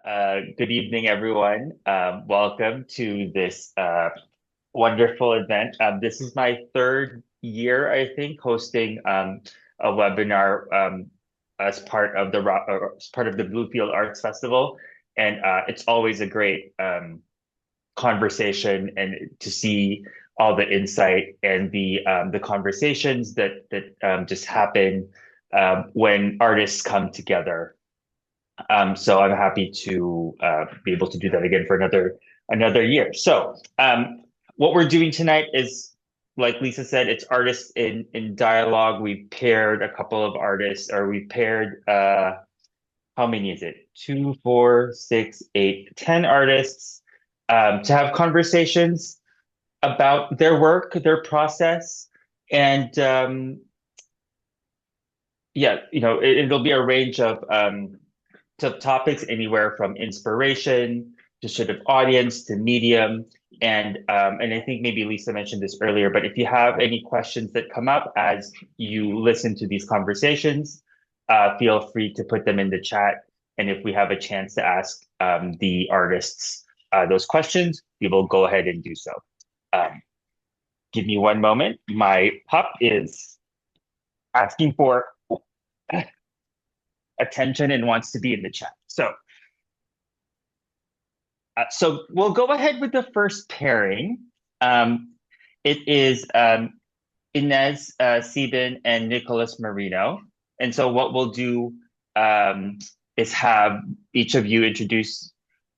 Good evening, everyone. Welcome to this wonderful event. This is my third year, I think, hosting a webinar as part of the Bluefield Arts Festival, and it's always a great conversation and to see all the insight and the conversations that just happen when artists come together. So I'm happy to be able to do that again for another year. So what we're doing tonight is, like Lisa said, it's artists in dialogue. We've paired a couple of artists, or we paired how many is it? Two, four, six, eight, 10 artists to have conversations about their work, their process, and yeah, it'll be a range of topics anywhere from inspiration to sort of audience to medium. And I think maybe Lisa mentioned this earlier, but if you have any questions that come up as you listen to these conversations, feel free to put them in the chat. And if we have a chance to ask the artists those questions, we will go ahead and do so. Give me one moment. My pup is asking for attention and wants to be in the chat. So we'll go ahead with the first pairing. It is Inez Sieben and Nicholas Marino. And so what we'll do is have each of you introduce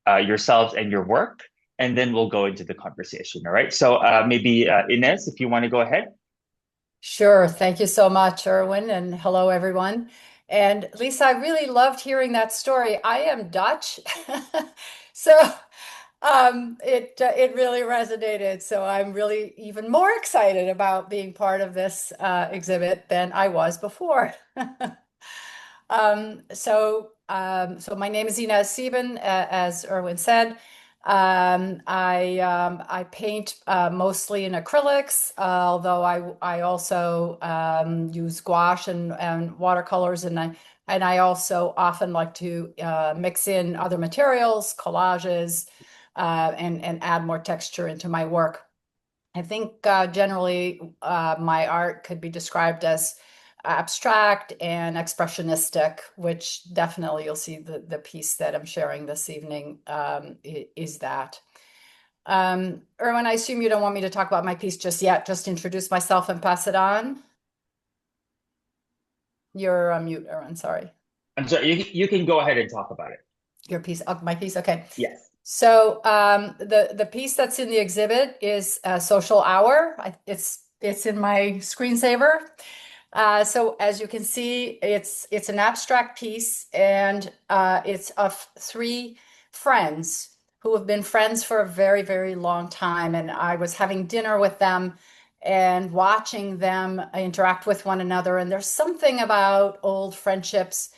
yourselves and your work, and then we'll go into the conversation. All right. So maybe Inez, if you want to go ahead. Sure. Thank you so much, Erwin, and hello, everyone. And Lisa, I really loved hearing that story. I am Dutch, so it really resonated. So I'm really even more excited about being part of this exhibit than I was before. So my name is Inez Sieben, as Erwin said. I paint mostly in acrylics, although I also use gouache and watercolors, and I also often like to mix in other materials, collages, and add more texture into my work. I think generally my art could be described as abstract and expressionistic, which definitely you'll see the piece that I'm sharing this evening is that. Erwin, I assume you don't want me to talk about my piece just yet, just introduce myself and pass it on. You're on mute, Erwin, sorry. I'm sorry, you can go ahead and talk about it. Your piece, my piece, okay. Yes. So the piece that's in the exhibit is a social hour. It's in my screensaver. So as you can see, it's an abstract piece, and it's of three friends who have been friends for a very, very long time. And I was having dinner with them and watching them interact with one another. And there's something about old friendships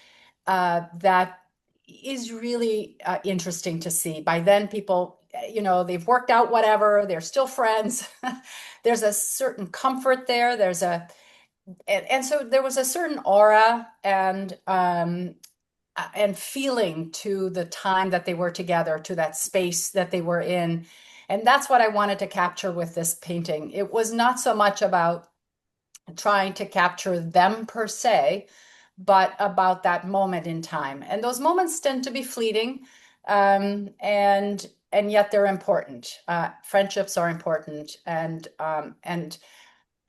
that is really interesting to see. By then, people, they've worked out whatever, they're still friends. There's a certain comfort there. And so there was a certain aura and feeling to the time that they were together, to that space that they were in. And that's what I wanted to capture with this painting. It was not so much about trying to capture them per se, but about that moment in time. And those moments tend to be fleeting, and yet they're important. Friendships are important, and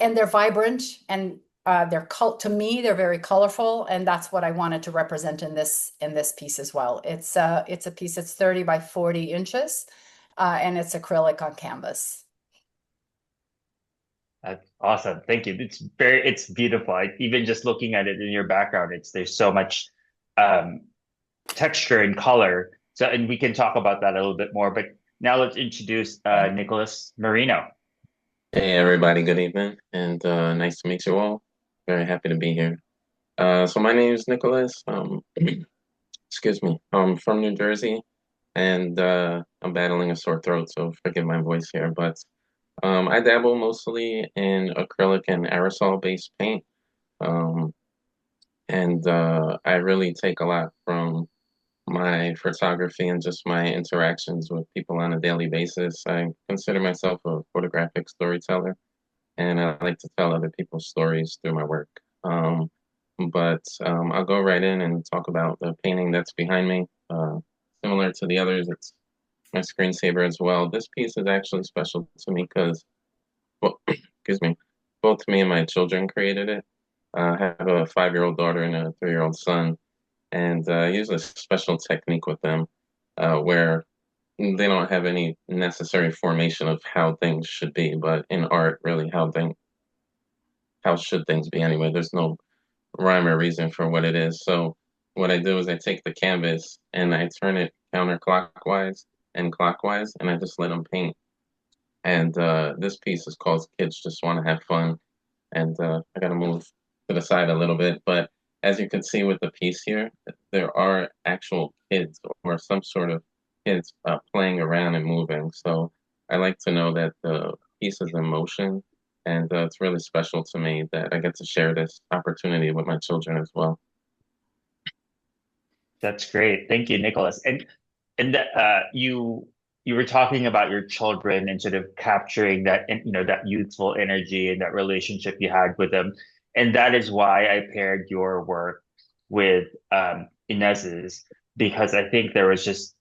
they're vibrant, and to me they're very colorful, and that's what I wanted to represent in this piece as well. It's a piece that's 30 by 40 inches, and it's acrylic on canvas. That's awesome. Thank you. It's beautiful. Even just looking at it in your background, there's so much um, texture and color. So, and we can talk about that a little bit more. But now let's introduce Nicholas Marino. Hey everybody, good evening, and nice to meet you all. Very happy to be here. So my name is Nicholas. Excuse me. I'm from New Jersey, and I'm battling a sore throat, so forgive my voice here. But I dabble mostly in acrylic and aerosol-based paint, um, and I really take a lot from my photography and just my interactions with people on a daily basis. I consider myself a photographic storyteller, and I like to tell other people's stories through my work. But I'll go right in and talk about the painting that's behind me. Similar to the others, it's my screensaver as well. This piece is actually special to me because, well, excuse me, both me and my children created it. I have a 5-year-old daughter and a 3-year-old son, and I use a special technique with them where they don't have any necessary formation of how things should be, but in art, really, how should things be anyway? There's no rhyme or reason for what it is. So what I do is I take the canvas and I turn it counterclockwise and clockwise, and I just let them paint. And this piece is called "Kids Just Want to Have Fun," and I got to move to the side a little bit, but as you can see with the piece here, there are actual kids or some sort of kids playing around and moving. So I like to know that the piece is in motion, and it's really special to me that I get to share this opportunity with my children as well. That's great. Thank you, Nicholas. And that you were talking about your children and sort of capturing that that youthful energy and that relationship you had with them. And that is why I paired your work with Inez's, because I think there was just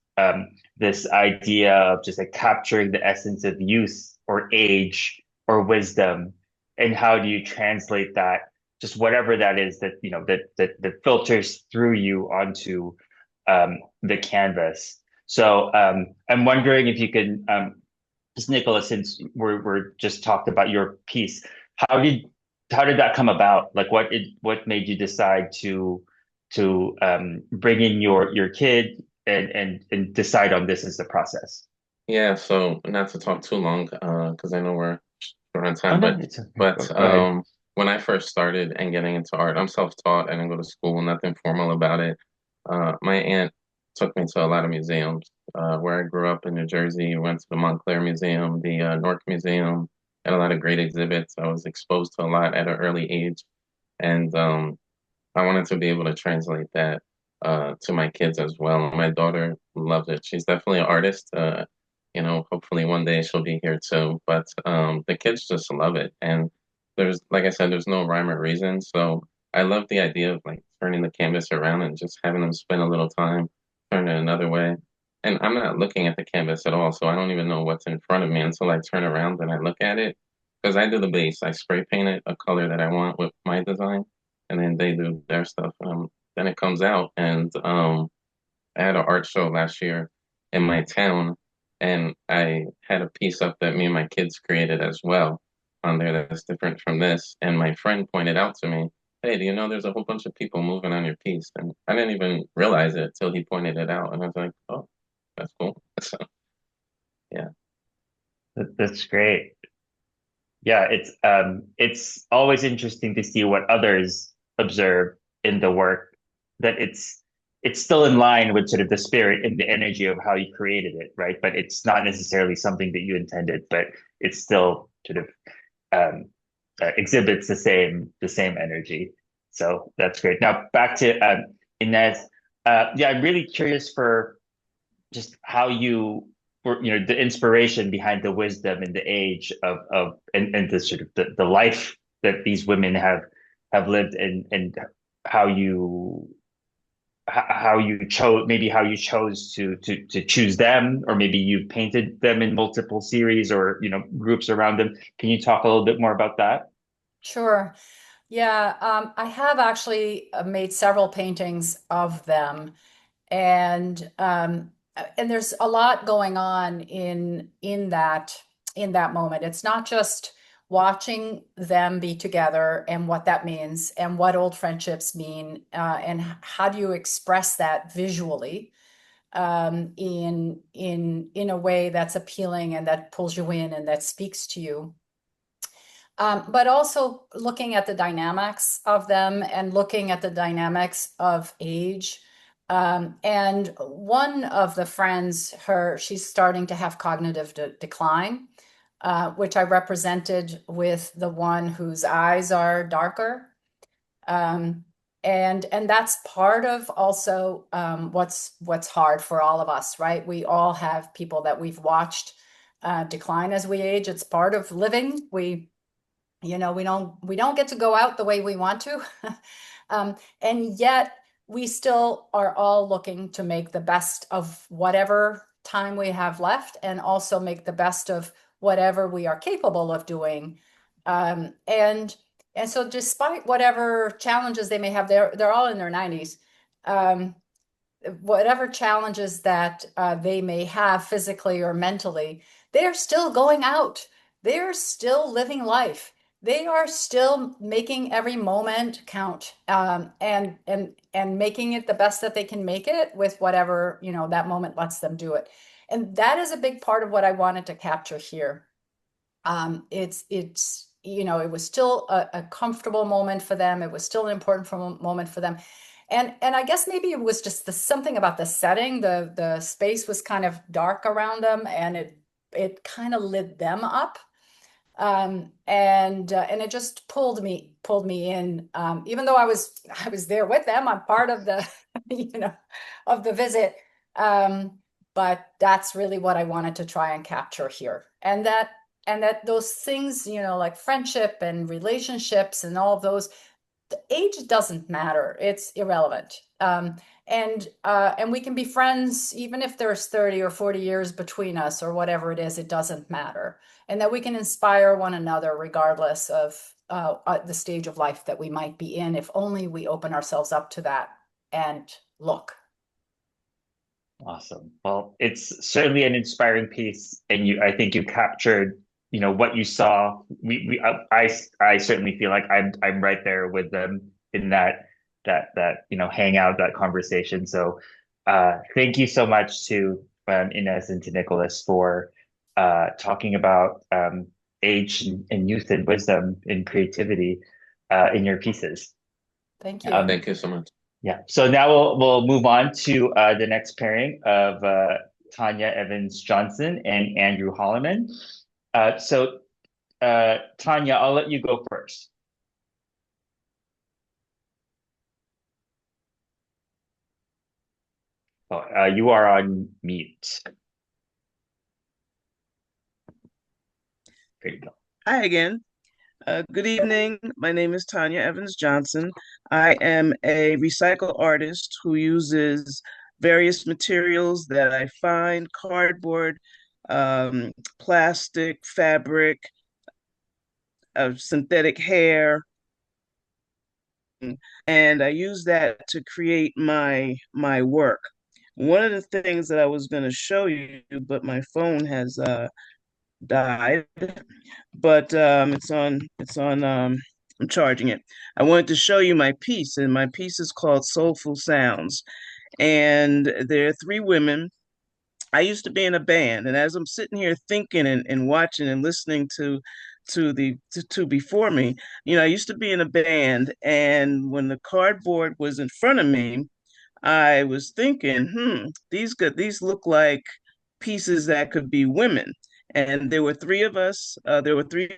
this idea of just like capturing the essence of youth or age or wisdom, and how do you translate that, just whatever that is that that filters through you onto the canvas. So I'm wondering if you can, just Nicholas, since we're just talked about your piece, how did how did that come about? Like, what made you decide to bring in your kid and decide on this as the process? Yeah, so not to talk too long, because I know we're short on Oh time, no, but it's okay. but Go ahead. when I first started and getting into art, I'm self-taught. I didn't go to school, nothing formal about it. My aunt took me to a lot of museums. Where I grew up in New Jersey, went to the Montclair Museum, the North Museum, and a lot of great exhibits. I was exposed to a lot at an early age, and I wanted to be able to translate that to my kids as well. My daughter loves it. She's definitely an artist. Hopefully one day she'll be here too. But the kids just love it. And like I said, there's no rhyme or reason. So I love the idea of like turning the canvas around and just having them spend a little time, turn it another way. And I'm not looking at the canvas at all, so I don't even know what's in front of me until I turn around and I look at it. Because I do the base, I spray paint it a color that I want with my design, and then they do their stuff. Then it comes out, and I had an art show last year in my town, and I had a piece up that me and my kids created as well on there that's different from this. And my friend pointed out to me, "Hey, do you know there's a whole bunch of people moving on your piece?" And I didn't even realize it till he pointed it out, and I was like, "Oh, that's cool." So yeah, That's great. Yeah, it's always interesting to see what others observe in the work, that it's still in line with sort of the spirit and the energy of how you created it, right? But it's not necessarily something that you intended, but it's still sort of um, exhibits the same energy. So that's great. Now back to Inez. Yeah, I'm really curious for just how you were, the inspiration behind the wisdom and the age and the sort of the life that these women have lived, and how you how you chose, maybe how you chose to choose them, or maybe you painted them in multiple series or groups around them. Can you talk a little bit more about that? Sure. Yeah, I have actually made several paintings of them, and there's a lot going on in that moment. It's not just watching them be together and what that means and what old friendships mean, and how do you express that visually, in a way that's appealing and that pulls you in and that speaks to you. But also looking at the dynamics of them and looking at the dynamics of age. And one of the friends, she's starting to have cognitive decline, which I represented with the one whose eyes are darker. Um, And that's part of also what's hard for all of us, right? We all have people that we've watched decline as we age. It's part of living. We don't get to go out the way we want to, and yet we still are all looking to make the best of whatever time we have left, and also make the best of whatever we are capable of doing. Um, and and so, despite whatever challenges they may have, they're all in their 90s. Um, whatever challenges that they may have physically or mentally, they're still going out. They're still living life. They are still making every moment count, and making it the best that they can make it with whatever that moment lets them do it. And that is a big part of what I wanted to capture here. It was still a comfortable moment for them. It was still an important moment for them. And I guess maybe it was just something about the setting. The space was kind of dark around them, and it kind of lit them up. And it just pulled me in. Even though I was there with them, I'm part of the of the visit. But that's really what I wanted to try and capture here. And that those things, like friendship and relationships and all of those, the age doesn't matter. It's irrelevant. And we can be friends even if there's 30 or 40 years between us or whatever it is. It doesn't matter, and that we can inspire one another regardless of the stage of life that we might be in, if only we open ourselves up to that and look. Awesome. Well, it's certainly an inspiring piece, and I think you captured, what you saw. I certainly feel like I'm right there with them in that hangout, that conversation. So, thank you so much to Inez and to Nicholas for talking about age and youth and wisdom and creativity in your pieces. Thank you. Thank you so much. Yeah. So now we'll move on to the next pairing of Tanya Evans Johnson and Andrew Hollimon. So Tanya, I'll let you go first. Oh, you are on mute. There you go. Hi again. Good evening. My name is Tanya Evans Johnson. I am a recycle artist who uses various materials that I find: cardboard, plastic, fabric, synthetic hair, and I use that to create my work. One of the things that I was going to show you, but my phone has died, but it's on. I'm charging it. I wanted to show you my piece, and my piece is called Soulful Sounds. And there are three women. I used to be in a band, and as I'm sitting here thinking and watching and listening to before me, I used to be in a band, and when the cardboard was in front of me, I was thinking, these look like pieces that could be women. And there were three of us. There were three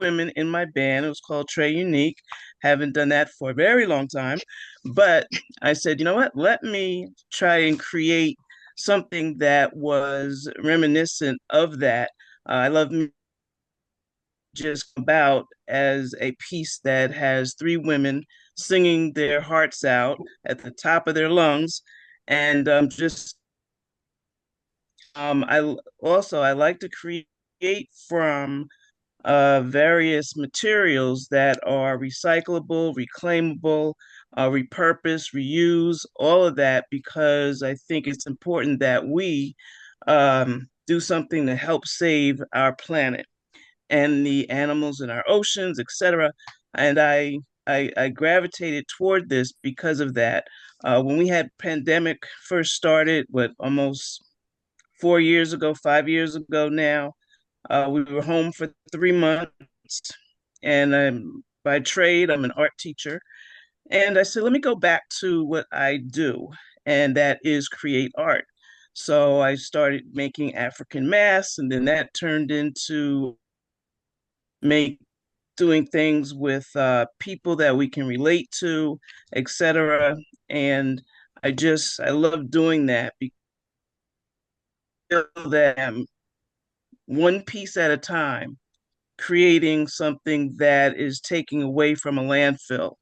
women in my band. It was called Trey Unique. Haven't done that for a very long time. But I said, you know what? Let me try and create something that was reminiscent of that. I love just about as a piece that has three women singing their hearts out at the top of their lungs, and just I like to create from various materials that are recyclable, reclaimable, repurpose, reuse, all of that, because I think it's important that we do something to help save our planet and the animals in our oceans, etc. And I gravitated toward this because of that. When we had pandemic first started, what, almost 4 years ago, 5 years ago now, we were home for 3 months, and by trade I'm an art teacher. And I said, let me go back to what I do, and that is create art. So I started making African masks, and then that turned into make doing things with people that we can relate to, etc. And I love doing that because I feel that I'm one piece at a time, creating something that is taking away from a landfill.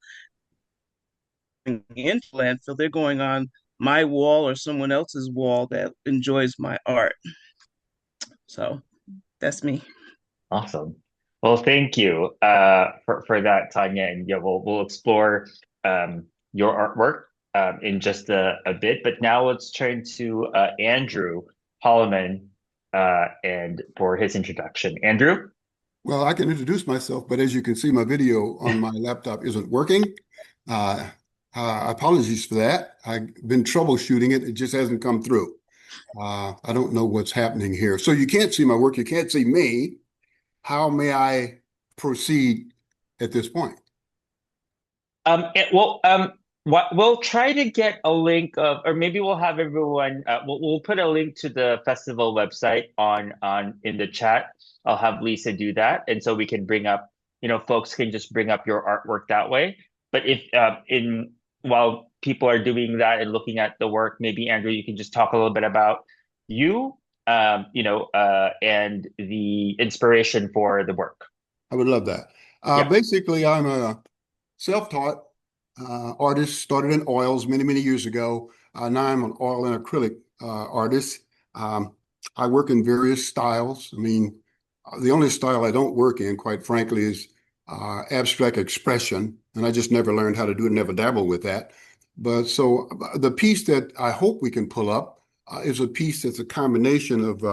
Into landfill, they're going on my wall or someone else's wall that enjoys my art. So that's me. Awesome. Well, thank you for that, Tanya. And yeah, we'll explore your artwork in just a bit. But now let's turn to Andrew Hollimon and for his introduction. Andrew? Well, I can introduce myself, but as you can see, my video on my laptop isn't working. Uh, Apologies for that. I've been troubleshooting it. It just hasn't come through. I don't know what's happening here. So you can't see my work. You can't see me. How may I proceed at this point? We'll try to get a link of, or maybe we'll have everyone. We'll put a link to the festival website on in the chat. I'll have Lisa do that, and so we can bring up, folks can just bring up your artwork that way. But if in while people are doing that and looking at the work, maybe Andrew, you can just talk a little bit about you, and the inspiration for the work. I would love that. Yeah. Basically, I'm a self-taught artist, started in oils many, many years ago. Now I'm an oil and acrylic artist. I work in various styles. I mean, the only style I don't work in, quite frankly, is abstract expression. And I just never learned how to do it, never dabbled with that. But so the piece that I hope we can pull up is a piece that's a combination of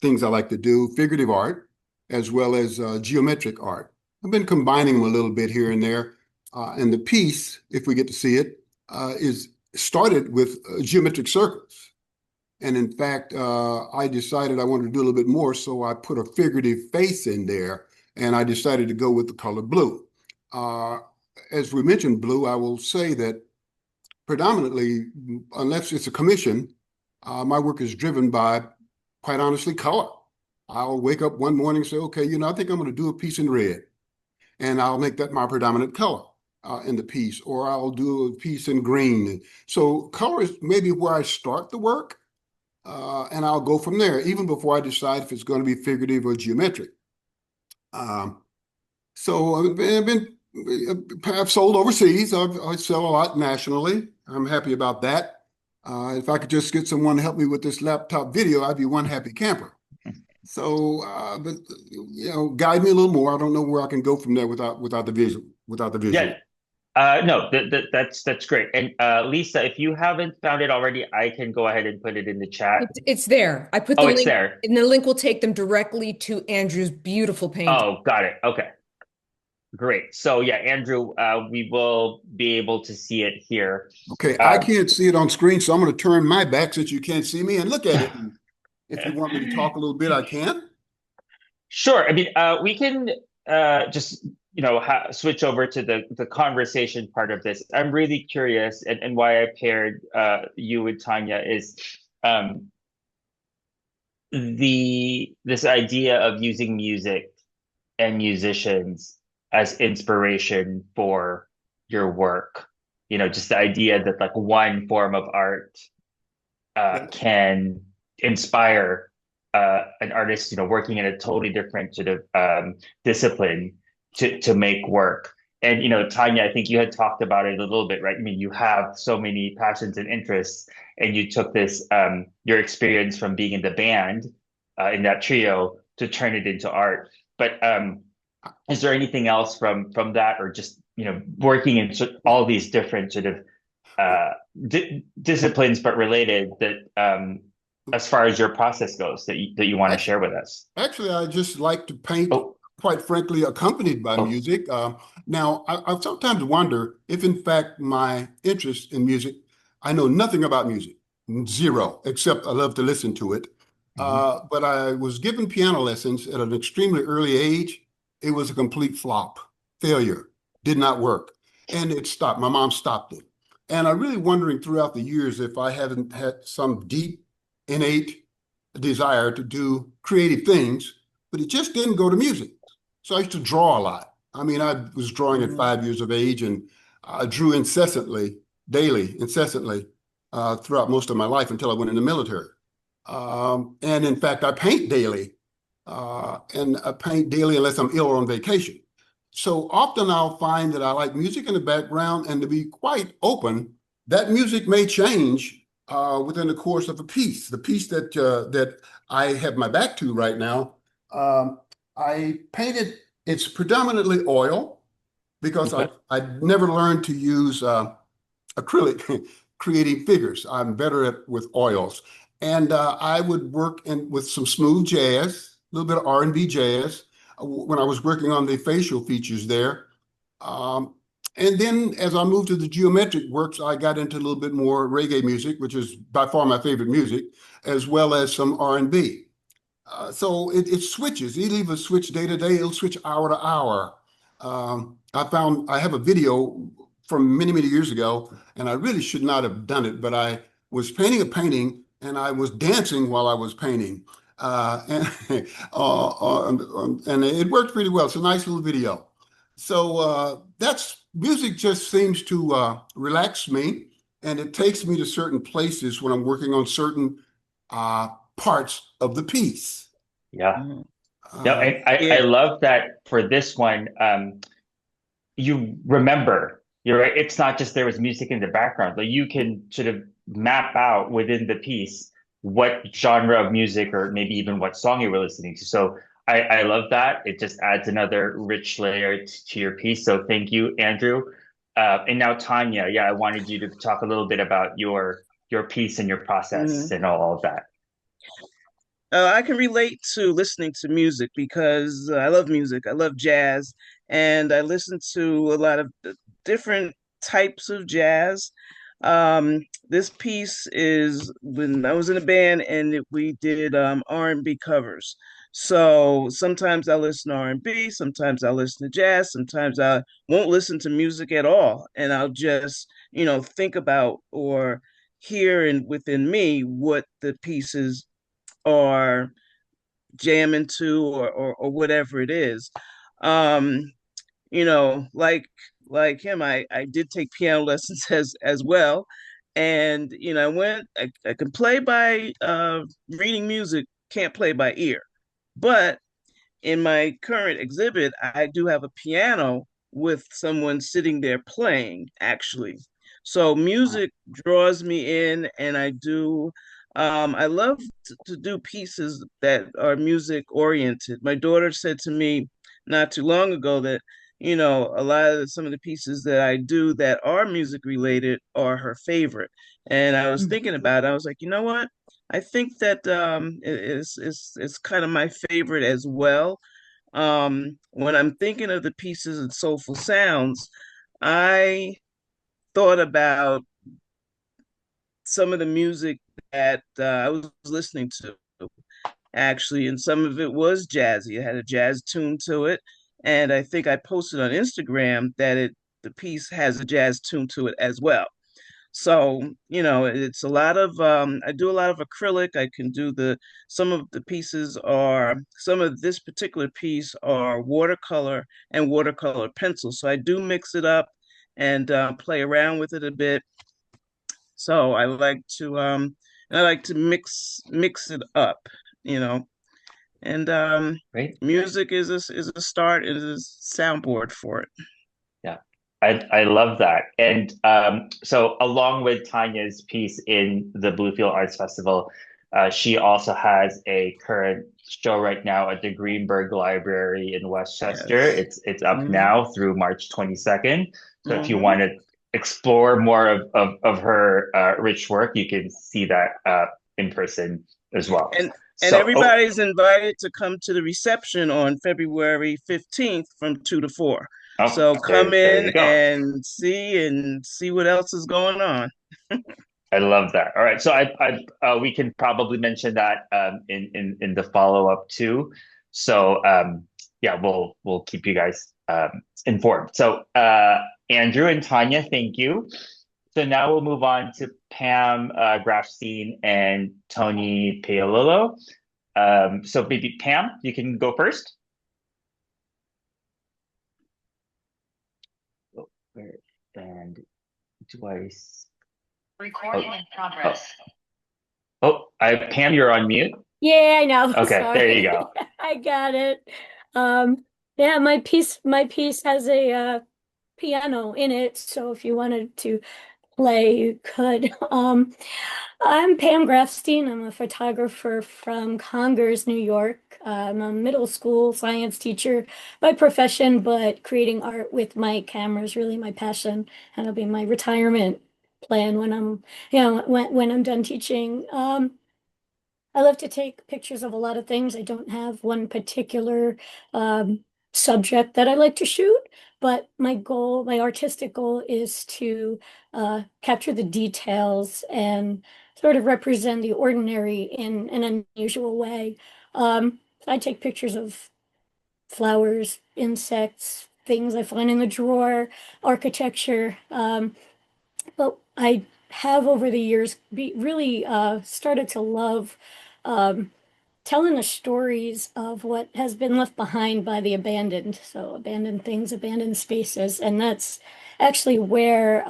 things I like to do, figurative art, as well as geometric art. I've been combining them a little bit here and there. And the piece, if we get to see it, is started with geometric circles. And in fact, I decided I wanted to do a little bit more, so I put a figurative face in there, and I decided to go with the color blue. As we mentioned blue, I will say that predominantly, unless it's a commission, my work is driven by, quite honestly, color. I'll wake up one morning and say, okay, I think I'm going to do a piece in red, and I'll make that my predominant color in the piece, or I'll do a piece in green. So color is maybe where I start the work, and I'll go from there, even before I decide if it's going to be figurative or geometric. So I've sold overseas. I sell a lot nationally. I'm happy about that. If I could just get someone to help me with this laptop video, I'd be one happy camper. So, but guide me a little more. I don't know where I can go from there without the visual. Yeah. No, that's great. And Lisa, if you haven't found it already, I can go ahead and put it in the chat. It's there. I put the it's link there. and the link will take them directly to Andrew's beautiful painting. Oh, got it. Okay. Great. So yeah, Andrew, we will be able to see it here. Okay, I can't see it on screen, so I'm going to turn my back so that you can't see me and look at it. If you want me to talk a little bit, I can. Sure. I mean, we can just switch over to the conversation part of this. I'm really curious, and why I paired you with Tanya is this idea of using music and musicians as inspiration for your work. Just the idea that like one form of art can inspire an artist, working in a totally different sort of discipline to make work. And Tanya, I think you had talked about it a little bit, right? I mean, you have so many passions and interests, and you took this your experience from being in the band in that trio to turn it into art. But is there anything else from that, or just working in all these different sort of disciplines but related, that as far as your process goes, that you want to share with us? Actually, I just like to paint, quite frankly, accompanied by music. Now, I sometimes wonder if, in fact, my interest in music, I know nothing about music, zero, except I love to listen to it. But I was given piano lessons at an extremely early age. It was a complete flop, failure, did not work. And it stopped. My mom stopped it. And I'm really wondering throughout the years if I haven't had some deep, innate desire to do creative things, but it just didn't go to music. So I used to draw a lot. I mean, I was drawing at Mhm. 5 years of age, and I drew incessantly, daily, incessantly, throughout most of my life until I went in the military. And in fact, I paint daily, and I paint daily unless I'm ill or on vacation. So often I'll find that I like music in the background, and to be quite open, that music may change within the course of a piece. The piece that I have my back to right now, I painted. It's predominantly oil because Okay. I never learned to use acrylic creating figures. I'm better at with oils, and I would work with some smooth jazz, a little bit of R&B jazz when I was working on the facial features there. Um, and then as I moved to the geometric works, I got into a little bit more reggae music, which is by far my favorite music, as well as some R&B. So it switches. It'll either switch day to day, it'll switch hour to hour. I found I have a video from many, many years ago, and I really should not have done it, but I was painting a painting and I was dancing while I was painting. And, and it worked pretty well. It's a nice little video. So that's music just seems to relax me, and it takes me to certain places when I'm working on certain uh, parts of the piece. Yeah. Mhm. No, Uh, and I Yeah. love that for this one, you remember, you're right. It's not just there was music in the background, but you can sort of map out within the piece what genre of music or maybe even what song you were listening to. So I love that. It just adds another rich layer to your piece. So thank you, Andrew. And now Tanya, yeah, I wanted you to talk a little bit about your piece and your process Mhm. and all of that. I can relate to listening to music because I love music. I love jazz, and I listen to a lot of different types of jazz. This piece is when I was in a band and we did R&B covers. So sometimes I listen to R&B, sometimes I listen to jazz, sometimes I won't listen to music at all, and I'll just, think about or hear in within me what the pieces are jamming to or whatever it is. Um, like him, I did take piano lessons as well. And I can play by reading music, can't play by ear. But in my current exhibit, I do have a piano with someone sitting there playing, actually. So music draws me in, and I love to do pieces that are music oriented. My daughter said to me not too long ago that, a lot of some of the pieces that I do that are music related are her favorite. And I was thinking about it. I was like, you know what? I think that it's kind of my favorite as well. When I'm thinking of the pieces and soulful sounds, I thought about some of the music that I was listening to actually, and some of it was jazzy. It had a jazz tune to it, and I think I posted on Instagram that the piece has a jazz tune to it as well. So, it's a lot of I do a lot of acrylic. I can do some of this particular piece are watercolor and watercolor pencil. So I do mix it up and play around with it a bit. So I like to mix it up, you know. And Right? music is a start, it is a soundboard for it. Yeah, I love that. And so along with Tanya's piece in the Bluefield Arts Festival, she also has a current show right now at the Greenberg Library in Westchester. Yes. It's up Mm-hmm. now through March 22nd. So if you Mm-hmm. want to explore more of her rich work, you can see that in person as well. And So, oh, everybody's invited to come to the reception on February 15th from 2 to 4. oh, So come there in you go. and see what else is going on. I love that. All right, so we can probably mention that in the follow up too. So yeah, we'll keep you guys informed. So Andrew and Tanya, thank you. So now we'll move on to Pam Grafstein and Toni Paolillo. So maybe Pam, you can go first. And do I? Recording Oh, in progress. Pam, you're on mute. Yeah, I know. Okay, there you Sorry. go. I got it. Yeah, my piece has a piano in it, so if you wanted to play, you could. I'm Pam Grafstein. I'm a photographer from Congers, New York. I'm a middle school science teacher by profession, but creating art with my camera is really my passion, and it'll be my retirement plan when I'm done teaching. I love to take pictures of a lot of things. I don't have one particular um, subject that I like to shoot, but my artistic goal is to capture the details and sort of represent the ordinary in an unusual way. I take pictures of flowers, insects, things I find in the drawer, architecture. But I have over the years really started to love um, telling the stories of what has been left behind by the abandoned. So abandoned things, abandoned spaces. And that's actually where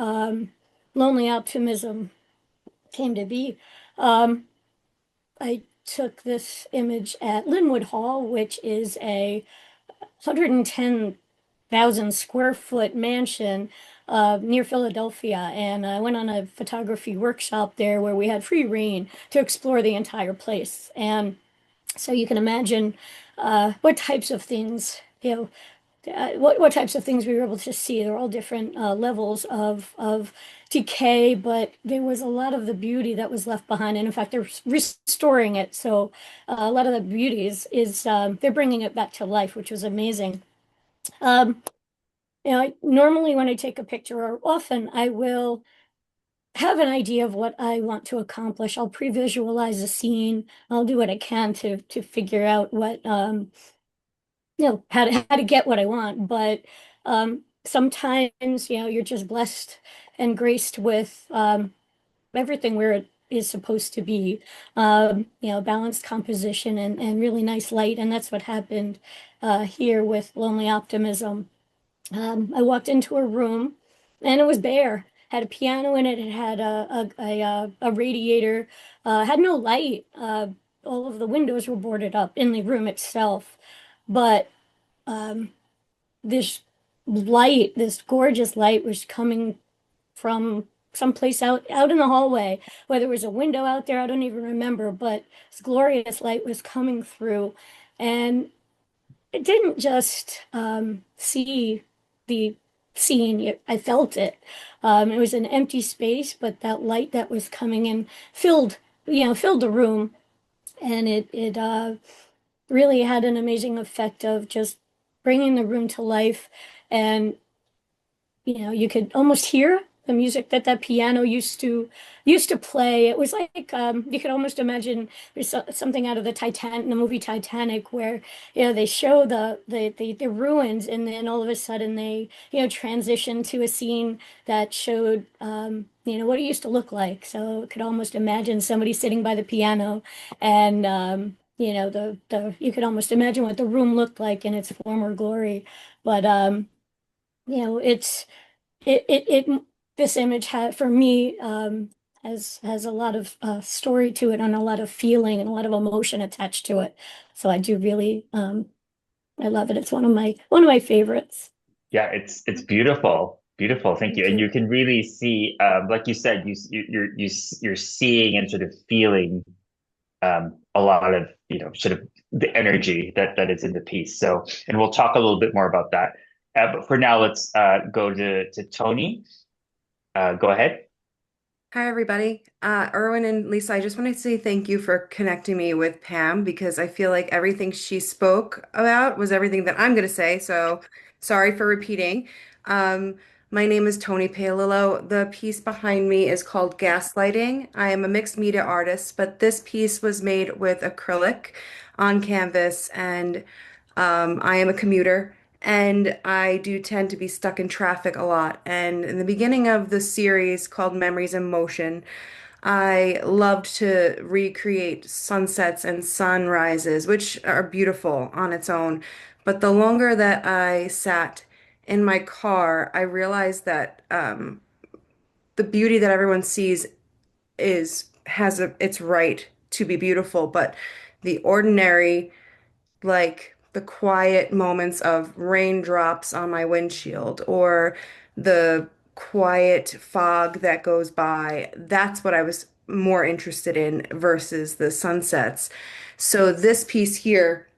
Lonely Optimism came to be. Um, I took this image at Linwood Hall, which is a 110,000 square foot mansion near Philadelphia. And I went on a photography workshop there where we had free reign to explore the entire place. And so you can imagine what types of things, what types of things we were able to see. They're all different levels of decay, but there was a lot of the beauty that was left behind. And in fact, they're restoring it. So a lot of the beauty is they're bringing it back to life, which was amazing. Um, normally when I take a picture, or often I will have an idea of what I want to accomplish. I'll pre-visualize a scene. I'll do what I can to figure out what how to get what I want. But sometimes, you're just blessed and graced with everything where it is supposed to be. Balanced composition and really nice light, and that's what happened here with Lonely Optimism. I walked into a room and it was bare. Had a piano in it. It had a radiator. Had no light. All of the windows were boarded up in the room itself. But um, this light, this gorgeous light, was coming from someplace out in the hallway. Whether it was a window out there, I don't even remember. But this glorious light was coming through, and it didn't just see the scene, I felt it. It was an empty space, but that light that was coming in filled the room, and it really had an amazing effect of just bringing the room to life. And you could almost hear the music that piano used to play. It was like you could almost imagine there's something out of the movie Titanic, where they show the ruins, and then all of a sudden they transition to a scene that showed what it used to look like. So it could almost imagine somebody sitting by the piano, and the you could almost imagine what the room looked like in its former glory. But it's it this image had for me has a lot of story to it, and a lot of feeling and a lot of emotion attached to it. So I do really I love it. It's one of my favorites. Yeah, it's beautiful, beautiful. Thank you. Thank And you. you can really see, like you said, you're seeing and sort of feeling a lot of sort of the energy that is in the piece. So, and we'll talk a little bit more about that. But for now, let's go to Toni. Go ahead. Hi, everybody. Erwin and Lisa, I just want to say thank you for connecting me with Pam, because I feel like everything she spoke about was everything that I'm going to say. So sorry for repeating. Um, my name is Toni Paolillo. The piece behind me is called Gaslighting. I am a mixed media artist, but this piece was made with acrylic on canvas, and I am a commuter. And I do tend to be stuck in traffic a lot. And in the beginning of the series called Memories in Motion, I loved to recreate sunsets and sunrises, which are beautiful on its own. But the longer that I sat in my car, I realized that the beauty that everyone sees its right to be beautiful, but the ordinary, like the quiet moments of raindrops on my windshield or the quiet fog that goes by, that's what I was more interested in versus the sunsets. So this piece here,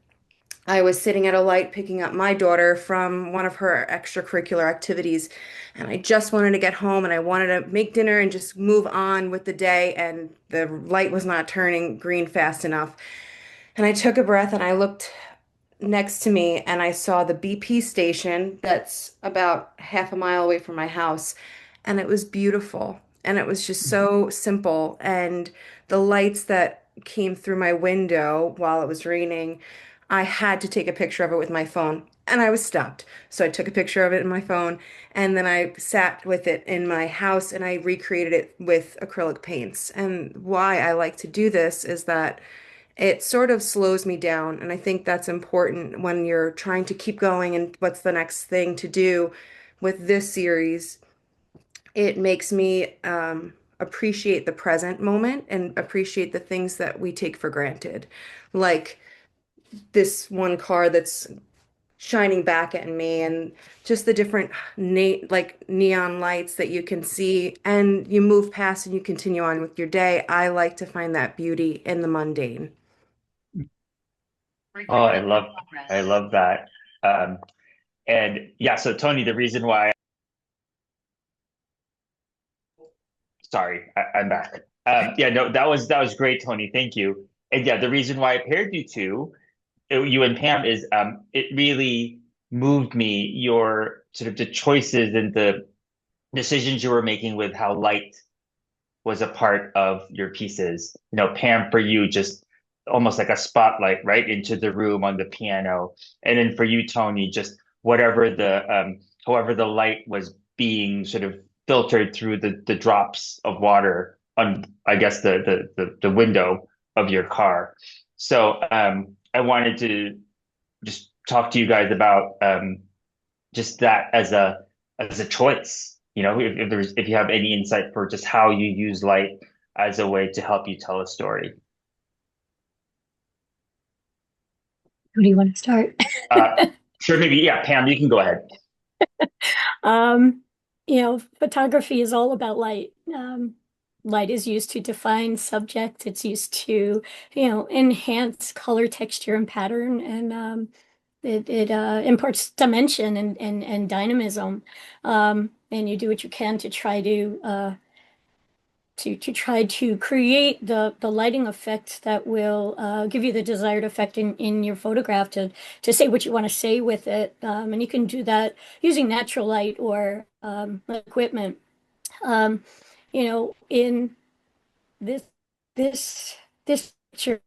I was sitting at a light picking up my daughter from one of her extracurricular activities, and I just wanted to get home and I wanted to make dinner and just move on with the day, and the light was not turning green fast enough. And I took a breath and I looked next to me and I saw the BP station that's about half a mile away from my house. And it was beautiful. And it was just so simple. And the lights that came through my window while it was raining, I had to take a picture of it with my phone. And I was stopped. So I took a picture of it in my phone and then I sat with it in my house and I recreated it with acrylic paints. And why I like to do this is that it sort of slows me down. And I think that's important when you're trying to keep going and what's the next thing to do with this series. It makes me appreciate the present moment and appreciate the things that we take for granted. Like this one car that's shining back at me and just the different like neon lights that you can see and you move past and you continue on with your day. I like to find that beauty in the mundane. Oh, I love that. Um, and yeah, so Tony, the reason why, sorry, I'm back. Yeah, no, that was great, Tony. Thank you. And yeah, the reason why I paired you two, you and Pam, is it really moved me, your sort of the choices and the decisions you were making with how light was a part of your pieces. You know, Pam, for you, just almost like a spotlight right into the room on the piano. And then for you, Tony, just whatever however the light was being sort of filtered through the drops of water on, I guess, the window of your car. So I wanted to just talk to you guys about just that as a choice. You know, if you have any insight for just how you use light as a way to help you tell a story. Who do you want to start? Sure, maybe, yeah, Pam, you can go ahead. Um, Photography is all about light. Light is used to define subject. It's used to, enhance color, texture, and pattern, and it imparts dimension and dynamism. And you do what you can to try to create the lighting effect that will give you the desired effect in your photograph to say what you want to say with it. And you can do that using natural light or equipment. Um, in this this this picture,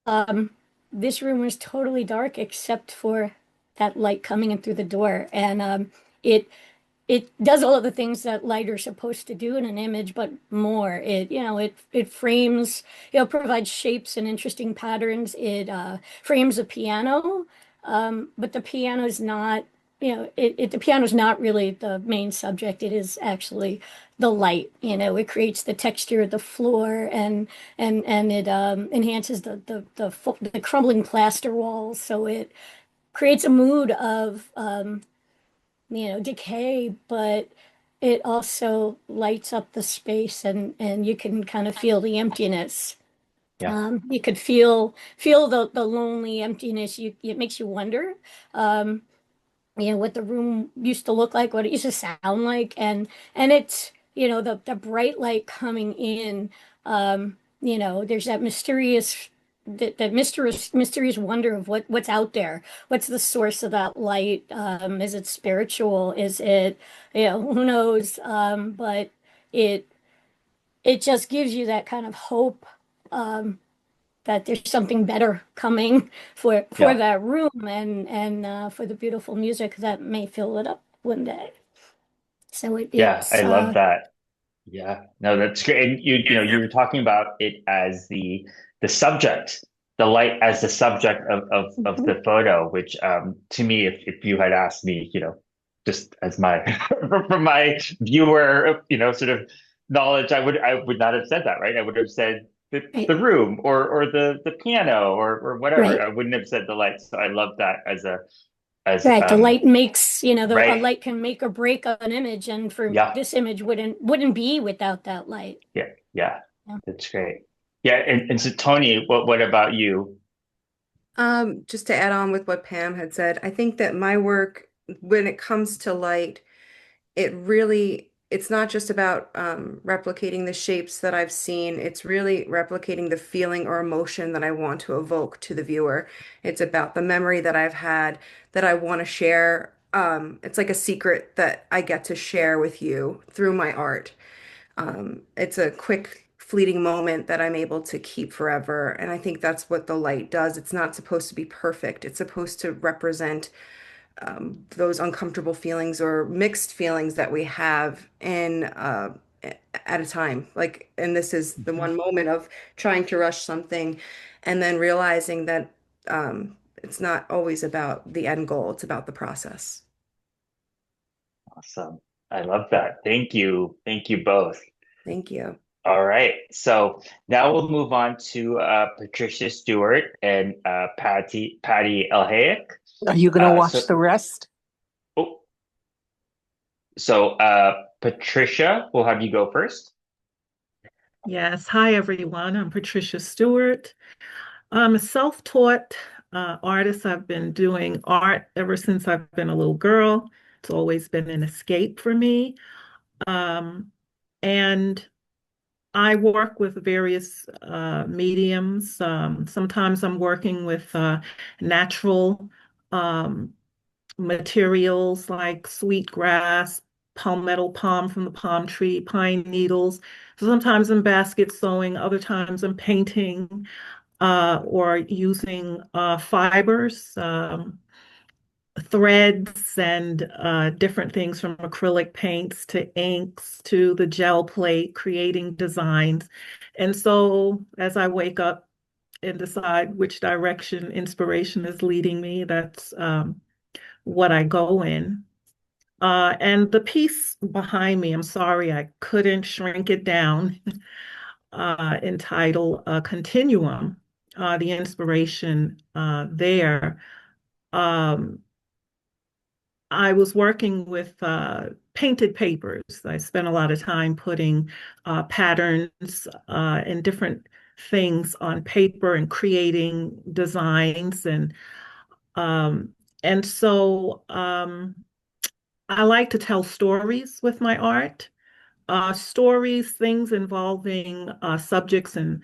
um, this room was totally dark except for that light coming in through the door, and it it does all of the things that light are supposed to do in an image, but more. It frames, provides shapes and interesting patterns. It frames a piano, but the piano is not, the piano is not really the main subject. It is actually the light. It creates the texture of the floor and it enhances the crumbling plaster walls. So it creates a mood of decay, but it also lights up the space and you can kind of feel the emptiness. Yeah. You could feel the lonely emptiness. It makes you wonder, what the room used to look like, what it used to sound like, and it's the bright light coming in. There's that mysterious wonder of what's out there. What's the source of that light? Is it spiritual? Is it, who knows? But it it just gives you that kind of hope that there's something better coming for Yeah. that room and for the beautiful music that may fill it up one day. So Yeah, it's I love that. Yeah, no, that's great. And you were talking about it as the subject, the light as the subject of Mhm. the photo, which to me, if you had asked me, just as my from my viewer, sort of knowledge, I would not have said that, right? I would have said the Right. room or the piano or whatever. Right. I wouldn't have said the lights. So I love that as Right. The light makes, a right. light can make or break an image, and for Yeah. this image wouldn't be without that light. Yeah. Yeah. Yeah. That's great. Yeah, and so Tony, what about you? Just to add on with what Pam had said, I think that my work, when it comes to light, it's not just about replicating the shapes that I've seen. It's really replicating the feeling or emotion that I want to evoke to the viewer. It's about the memory that I've had that I want to share. It's like a secret that I get to share with you through my art. It's a quick, fleeting moment that I'm able to keep forever. And I think that's what the light does. It's not supposed to be perfect. It's supposed to represent those uncomfortable feelings or mixed feelings that we have at a time. Like, and this is the one moment of trying to rush something and then realizing that it's not always about the end goal, it's about the process. Awesome. I love that. Thank you. Thank you both. Thank you. All right. So now we'll move on to Patricia Stuart and Patty Eljaiek. Are you going to watch So the rest? oh, so Patricia, we'll have you go first. Yes. Hi, everyone. I'm Patricia Stuart. I'm a self-taught artist. I've been doing art ever since I've been a little girl. It's always been an escape for me. And I work with various mediums. Sometimes I'm working with natural materials like sweetgrass, palmetto palm from the palm tree, pine needles. So sometimes I'm basket sewing, other times I'm painting or using fibers, threads, and different things from acrylic paints to inks to the gel plate, creating designs. And so as I wake up and decide which direction inspiration is leading me, that's what I go in. And the piece behind me, I'm sorry, I couldn't shrink it down, entitled Continuum, the inspiration there. Um, I was working with painted papers. I spent a lot of time putting patterns and different things on paper and creating designs um, and so I like to tell stories with my art. Stories, things involving subjects and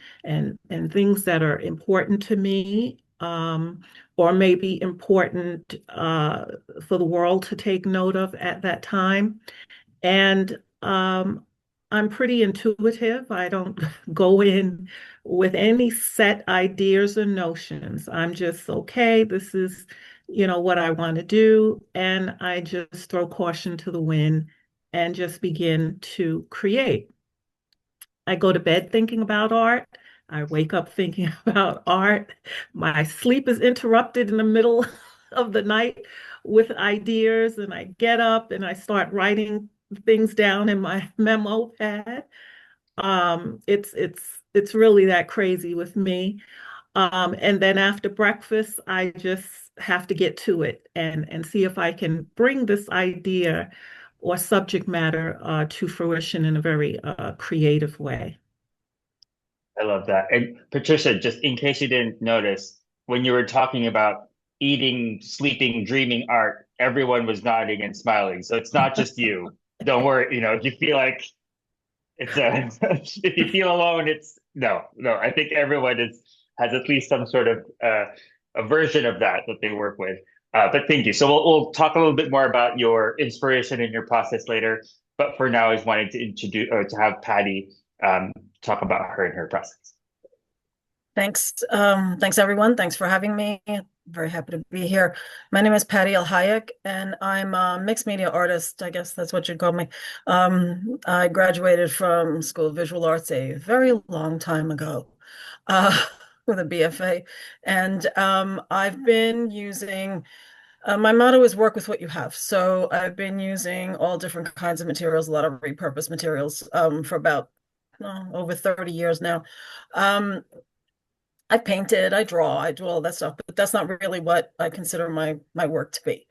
things that are important to me, or maybe important for the world to take note of at that time. And I'm pretty intuitive. I don't go in with any set ideas or notions. I'm just, okay, this is, what I want to do. And I just throw caution to the wind and just begin to create. I go to bed thinking about art. I wake up thinking about art. My sleep is interrupted in the middle of the night with ideas, and I get up and I start writing things down in my memo pad. It's really that crazy with me. And then after breakfast, I just have to get to it and see if I can bring this idea or subject matter to fruition in a very creative way. I love that. And Patricia, just in case you didn't notice, when you were talking about eating, sleeping, dreaming art, everyone was nodding and smiling. So it's not just you. Don't worry, if you feel like it's a if you feel alone, it's no. I think everyone has at least some sort of a version of that they work with. But thank you. So we'll talk a little bit more about your inspiration and your process later. But for now, I was wanting to introduce or to have Patty talk about her and her process. Thanks. Thanks everyone. Thanks for having me. Very happy to be here. My name is Patty Eljaiek, and I'm a mixed media artist. I guess that's what you'd call me. I graduated from School of Visual Arts a very long time ago with a BFA. And I've been using My motto is work with what you have. So I've been using all different kinds of materials, a lot of repurposed materials, for about over 30 years now. I painted, I draw, I do all that stuff, but that's not really what I consider my work to be.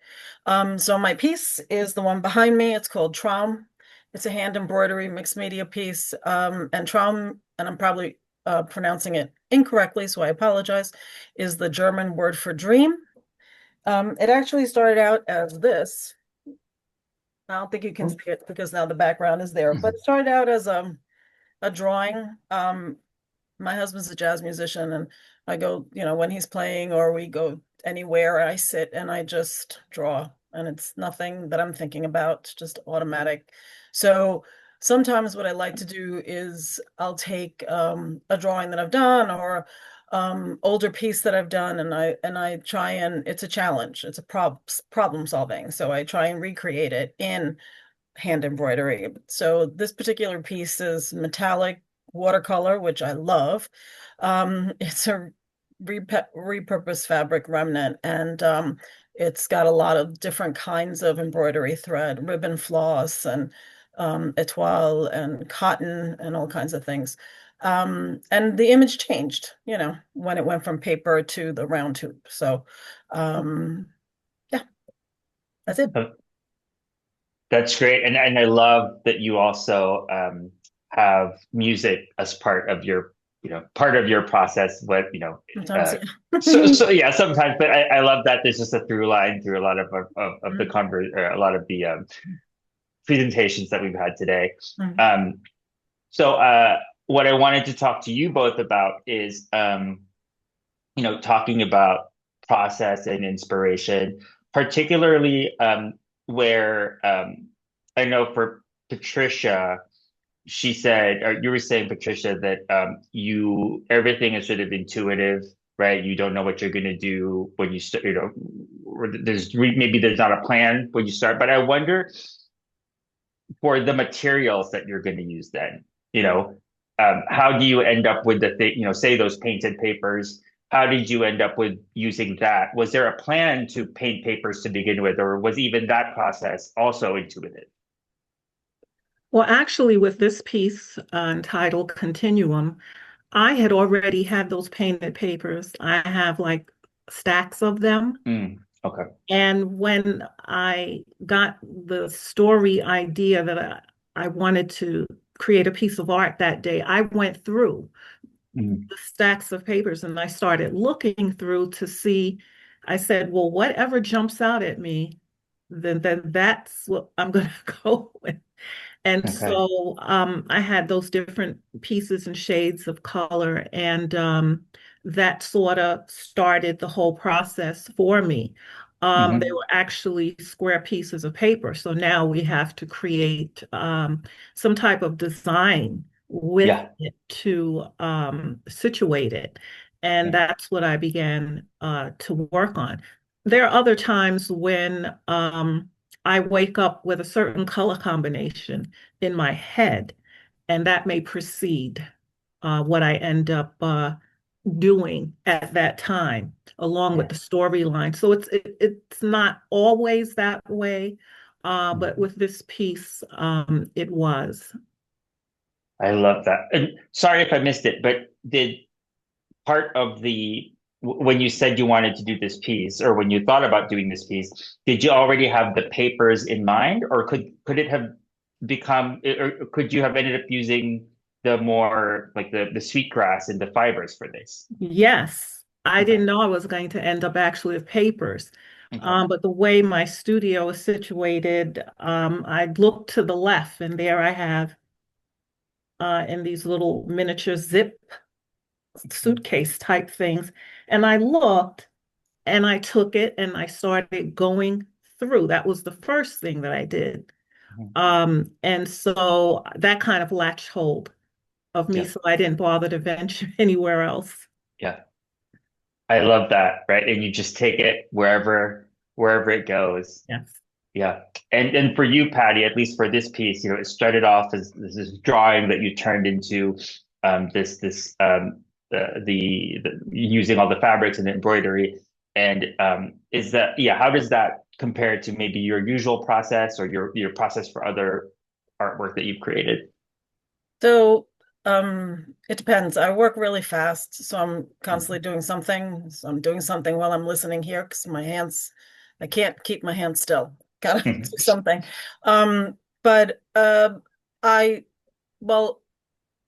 So my piece is the one behind me. It's called Traum. It's a hand embroidery mixed media piece. And Traum, and I'm probably pronouncing it incorrectly, so I apologize, is the German word for dream. It actually started out as this. I don't think you can see it because now the background is there, but it started out as a drawing. My husband's a jazz musician, and I go, when he's playing or we go anywhere, I sit and I just draw, and it's nothing that I'm thinking about, just automatic. So sometimes what I like to do is I'll take a drawing that I've done or older piece that I've done, and I try, and it's a challenge. It's a problem solving. So I try and recreate it in hand embroidery. So this particular piece is metallic watercolor, which I love. It's a repurposed fabric remnant, and it's got a lot of different kinds of embroidery thread, ribbon floss, and etoile, and cotton, and all kinds of things. And the image changed, when it went from paper to the round tube. So, yeah, that's it. That's great. And I love that you also have music as part of your process. But Sometimes, so yeah, sometimes. But I love that there's just a through line through a lot of the a lot of the presentations that we've had today. So what I wanted to talk to you both about is talking about process and inspiration, particularly where I know for Patricia, she said, or you were saying, Patricia, that everything is sort of intuitive, right? You don't know what you're going to do when you start, or maybe there's not a plan when you start, but I wonder for the materials that you're going to use then, how do you end up with the thing, say those painted papers? How did you end up with using that? Was there a plan to paint papers to begin with, or was even that process also intuitive? Well, actually, with this piece entitled Continuum, I had already had those painted papers. I have like stacks of them. Okay. And when I got the story idea that I wanted to create a piece of art that day, I went through the stacks of papers and I started looking through to see. I said, well, whatever jumps out at me, then that's what I'm going to go with. And so I had those different pieces and shades of color, and that sort of started the whole process for me. They were actually square pieces of paper. So now we have to create some type of design with it to situate it. And that's what I began to work on. There are other times when I wake up with a certain color combination in my head, and that may precede what I end up doing at that time, along with the storyline. So it's not always that way, but with this piece, it was. I love that. And sorry if I missed it, but did part of when you said you wanted to do this piece, or when you thought about doing this piece, did you already have the papers in mind, or could it have become, or could you have ended up using the more like the sweetgrass and the fibers for this? Yes, I didn't know I was going to end up actually with papers. But the way my studio is situated, I look to the left, and there I have in these little miniature zip suitcase type things. And I looked and I took it and I started going through. That was the first thing that I did. And so that kind of latched hold of me, so I didn't bother to venture anywhere else. Yeah. I love that, right? And you just take it wherever it goes. Yes. Yeah. And for you, Patty, at least for this piece, it started off as this drawing that you turned into the using all the fabrics and the embroidery. And is that, yeah, how does that compare to maybe your usual process or your process for other artwork that you've created? So it depends. I work really fast, so I'm constantly doing something. So I'm doing something while I'm listening here because I can't keep my hands still. Gotta do something. But I, well,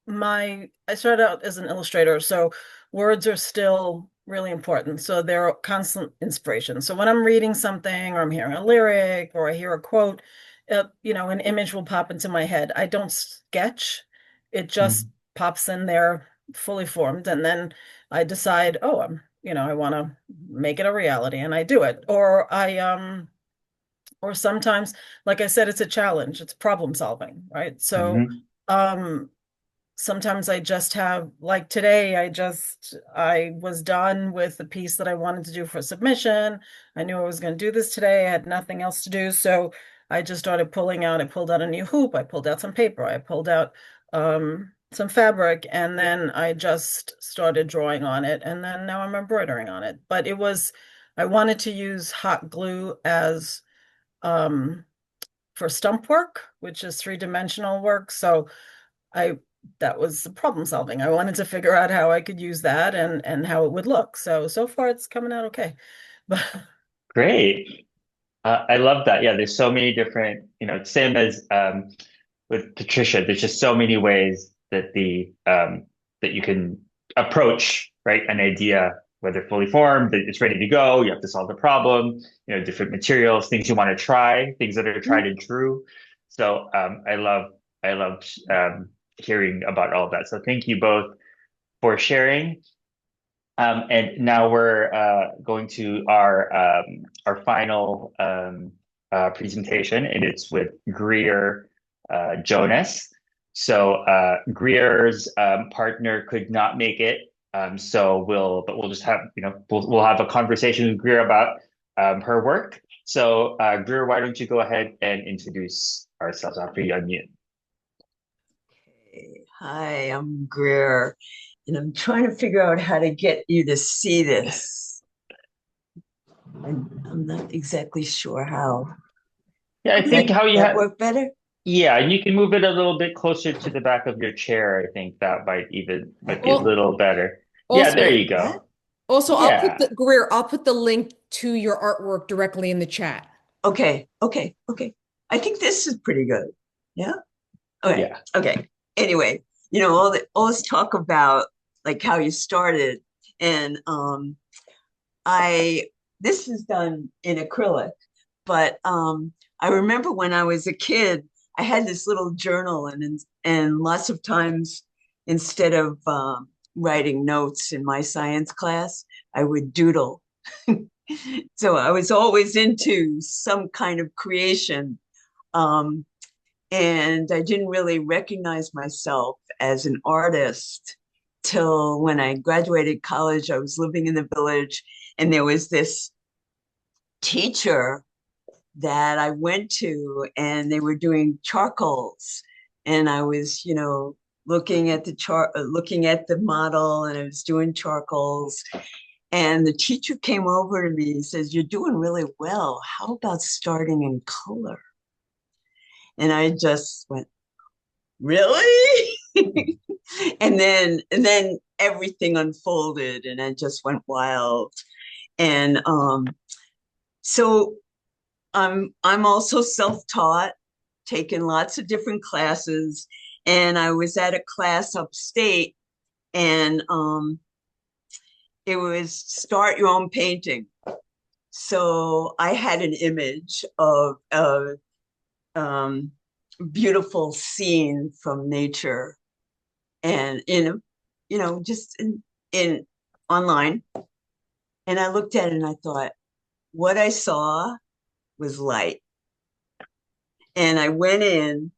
I started out as an illustrator, so words are still really important. So they're constant inspiration. So when I'm reading something or I'm hearing a lyric or I hear a quote, an image will pop into my head. I don't sketch. It just pops in there fully formed. And then I decide, oh, I want to make it a reality and I do it. Or sometimes, like I said, it's a challenge. It's problem solving, right? So, Mhm. um, sometimes I just have, like today, I was done with the piece that I wanted to do for submission. I knew I was going to do this today. I had nothing else to do. So I just started I pulled out a new hoop. I pulled out some paper. I pulled out some fabric, and then I just started drawing on it. And then now I'm embroidering on it. But I wanted to use hot glue as um, for stump work, which is three-dimensional work. So I that was the problem solving. I wanted to figure out how I could use that and how it would look. So far it's coming out okay. But Great. I love that. Yeah, there's so many different, same as with Patricia, there's just so many ways that that you can approach, right, an idea, whether fully formed, that it's ready to go, you have to solve the problem, different materials, things you want to try, things that are tried and true. So I love hearing about all of that. So thank you both for sharing. And now we're going to our final presentation, and it's with Greer Jonas. So Greer's partner could not make it, but we'll just have we'll have a conversation with Greer about her work. So Greer, why don't you go ahead and introduce ourselves after you unmute? Hi, I'm Greer, and I'm trying to figure out how to get you to see this. I'm not exactly sure how. Yeah, I think how you that have work better? Yeah, and you can move it a little bit closer to the back of your chair. I think that might be a Well, little better. Yeah, there also, you go. also, Yeah. I'll put the link to your artwork directly in the chat. Okay. I think this is pretty good. Yeah. Okay. Yeah. Okay. Anyway, all this talk about like how you started, and this is done in acrylic, but I remember when I was a kid, I had this little journal, and lots of times instead of writing notes in my science class, I would doodle. So I was always into some kind of creation. Um, and I didn't really recognize myself as an artist till when I graduated college. I was living in the village, and there was this teacher that I went to, and they were doing charcoals. And I was, looking at looking at the model, and I was doing charcoals. And the teacher came over to me and says, "You're doing really well. How about starting in color?" And I just went, "Really?" and then everything unfolded, and I just went wild. And so I'm also self-taught, taken lots of different classes, and I was at a class upstate, and it was start your own painting. So I had an image of a beautiful scene from nature, and just in online, and I looked at it and I thought, what I saw was light. And I went in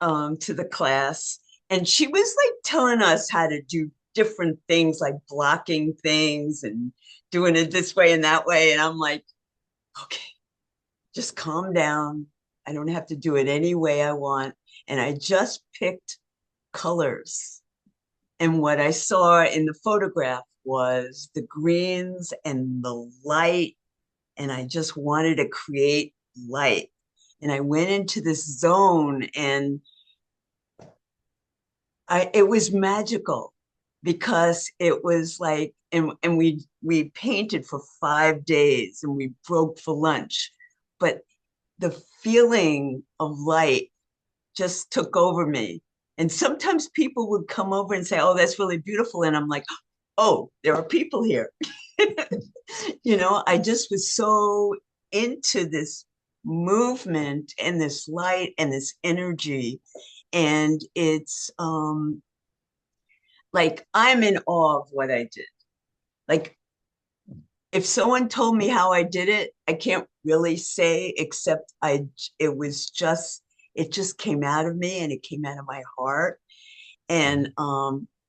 to the class, and she was like telling us how to do different things, like blocking things and doing it this way and that way. And I'm like, okay, just calm down. I don't have to do it any way I want. And I just picked colors. And what I saw in the photograph was the greens and the light, and I just wanted to create light. And I went into this zone, and it was magical because it was like, and we painted for 5 days and we broke for lunch, but the feeling of light just took over me. And sometimes people would come over and say, "Oh, that's really beautiful." And I'm like, "Oh, there are people here." I just was so into this movement and this light and this energy. And it's like, I'm in awe of what I did. Like, if someone told me how I did it, I can't really say, except it just came out of me and it came out of my heart. And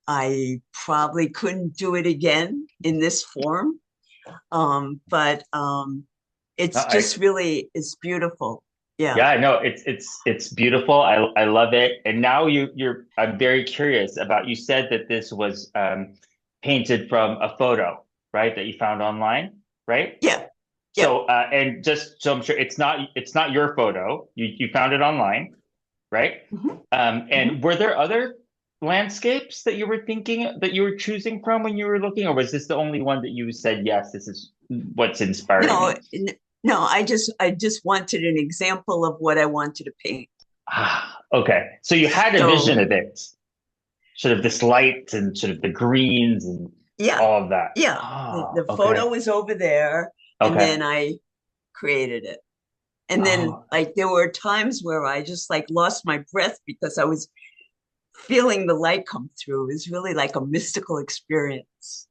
I probably couldn't do it again in this form. But it's just really, it's beautiful. Yeah. Yeah, no, it's beautiful. I love it. And now I'm very curious about, you said that this was painted from a photo, right? That you found online, right? Yeah. So and just so I'm sure it's not your photo. You found it online, right? And were there other landscapes that you were thinking, that you were choosing from when you were looking, or was this the only one that you said, yes, this is what's inspiring me? No, I just wanted an example of what I wanted to paint. Okay. So you had a vision of it, sort of this light and sort of the greens and all of that. Yeah. The photo was over there, and then I created it. And then like there were times where I just like lost my breath because I was feeling the light come through. It was really like a mystical experience.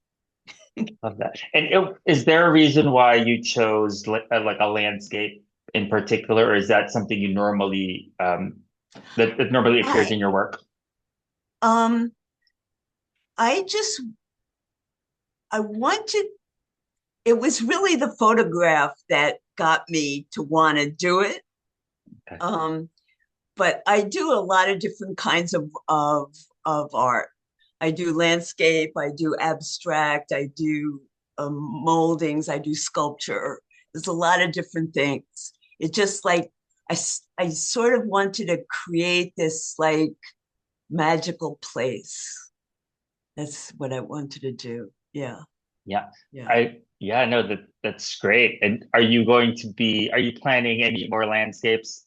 Love that. And is there a reason why you chose like a landscape in particular, or is that something you normally that normally appears in your work? I wanted, it was really the photograph that got me to want to do it. Okay. But I do a lot of different kinds of art. I do landscape, I do abstract, I do moldings, I do sculpture. There's a lot of different things. It just like, I sort of wanted to create this like magical place. That's what I wanted to do. Yeah. Yeah. No, that's great. And are you planning any more landscapes,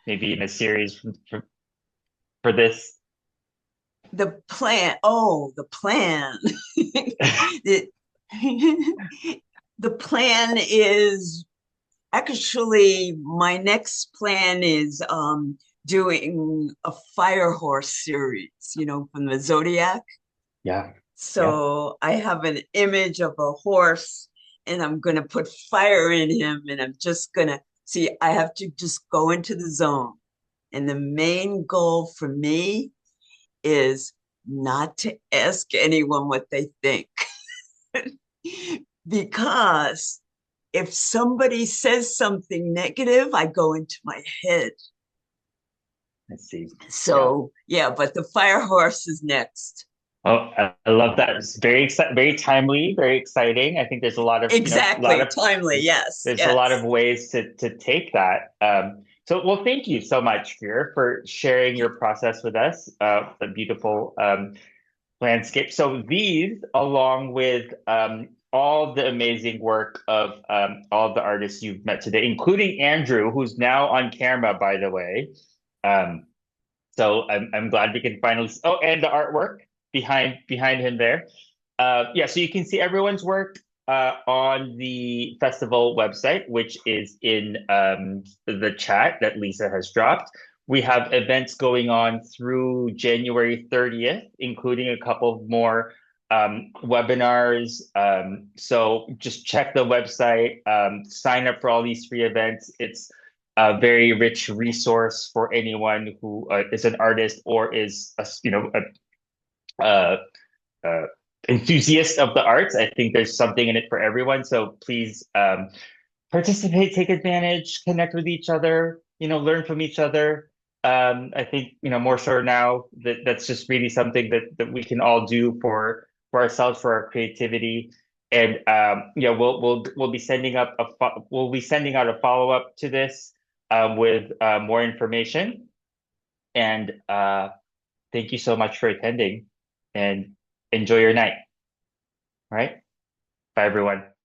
maybe in a series for this? The plan. The plan is actually, my next plan is doing a fire horse series, from the Zodiac. Yeah. So I have an image of a horse, and I'm going to put fire in him, and I'm just going to see, I have to just go into the zone. And the main goal for me is not to ask anyone what they think. Because if somebody says something negative, I go into my head. I see. So yeah, but the fire horse is next. Oh, I love that. It's very timely, very exciting. I think there's a lot of timely. Yes, there's a lot of ways to take that. Well, thank you so much, Greer, for sharing your process with us. The beautiful landscape. So these, along with all the amazing work of all the artists you've met today, including Andrew, who's now on camera, by the way. So I'm glad we can finally. Oh, and the artwork behind him there. So you can see everyone's work on the festival website, which is in the chat that Lisa has dropped. We have events going on through January 30th, including a couple more webinars. So just check the website, sign up for all these free events. It's a very rich resource for anyone who is an artist or is a enthusiast of the arts. I think there's something in it for everyone. So please participate, take advantage, connect with each other, learn from each other. I think, more so now that's just really something that we can all do for for ourselves, for our creativity. And we'll be sending up we'll be sending out a follow-up to this with more information. And thank you so much for attending, and enjoy your night. All right. Bye, everyone.